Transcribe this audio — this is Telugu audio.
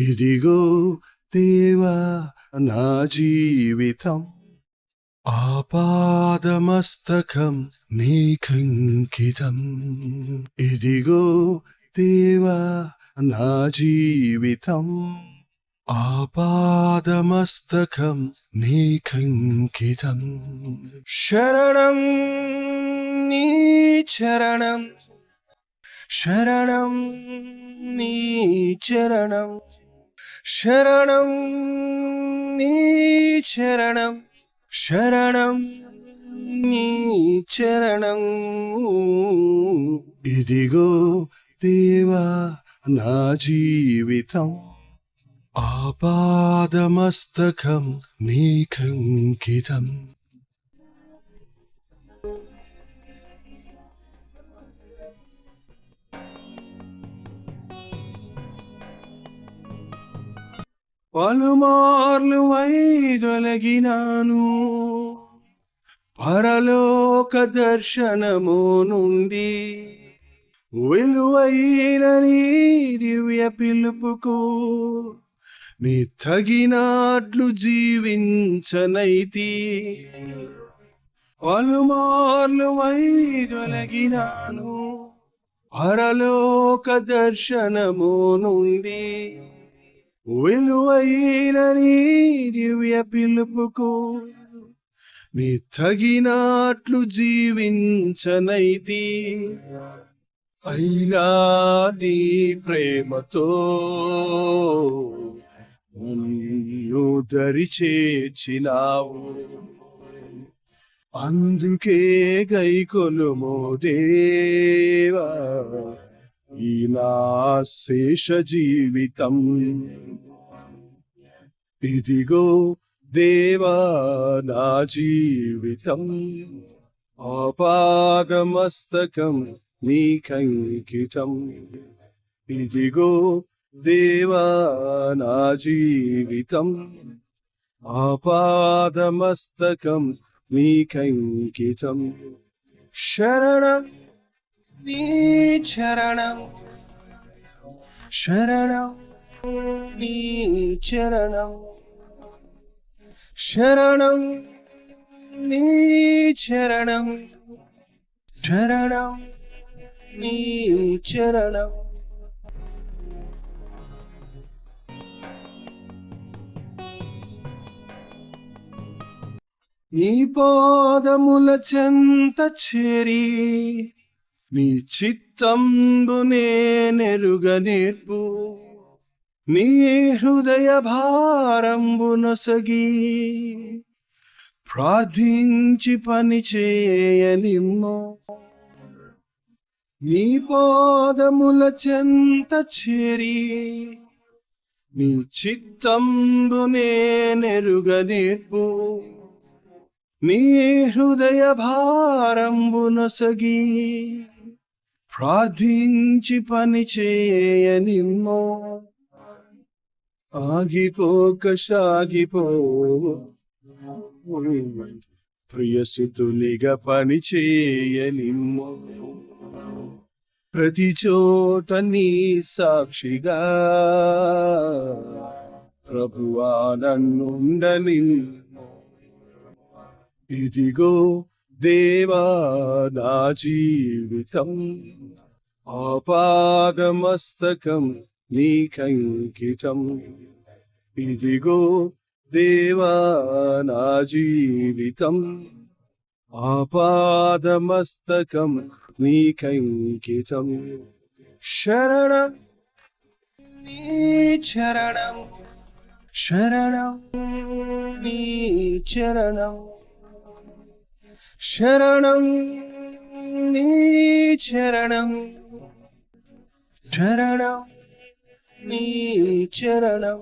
ఇదిగో దేవా నా జీవితం ఆపాదమస్తకం నీకంకితం. ఇదిగో దేవా నా జీవితం ఆపాదమస్తకం నీకంకితం. శరణం నీ చరణం, శరణం నీ చరణం, శరణం నీ చరణం, శరణం నీ చరణం. ఇదిగో దేవా నా జీవితం ఆపాదమస్తకం నీకంకితం. పలుమార్లు వైదొలగినాను పరలోక దర్శనము నుండి, విలువైన నీ దివ్య పిలుపుకు నీ తగినట్లు జీవించనైతి. పలుమార్లు వైదొలగినాను పరలోక దర్శనము నుండి, విలువైన నీ దివ్య పిలుపుకు నీ తగినట్లు జీవించనైతి. అయినా నీ ప్రేమతో నన్ను దరి చేర్చినావు, అందుకే గైకొనుము దేవా ఈ నా శేష జీవితం. ఇదిగో దేవా నా జీవితం ఆపాదమస్తకం నీకంకితం. ఇదిగో దేవా నా జీవితం ఆపాదమస్తకం నీకంకితం. శరణం నీ చరణం, శరణం నీ చరణం, శరణం నీ చరణం, శరణం నీ చరణం. నీ పాదముల చెంత చేరి నీ చిత్తంబునే నెరుగనేర్పు, నీ హృదయ భారంబు నొసగి ప్రార్థించి పని చేయనిమ్ము. నీ పాదముల చెంత చేరి నీ చిత్తంబునే నెరుగనేర్పు, నీ హృదయ భారంబు నొసగి ప్రార్థించి పని చేయనిమ్ము. ఆగిపోక సాగిపో ప్రియసుతునిగా పని చేయనిమ్ము. ప్రతి చోట నీ సాక్షిగా ప్రభువా నన్నుండనిమ్ము. ఇదిగో దేవా నా జీవితం ఆపాదమస్తకం నీకంకితం. ఇదిగో దేవా నా జీవితం ఆపాదమస్తకం నీకంకితం. శరణం నీ చరణం, శరణం నీ చరణం, శరణం నీ చరణం, శరణం నీ చరణం.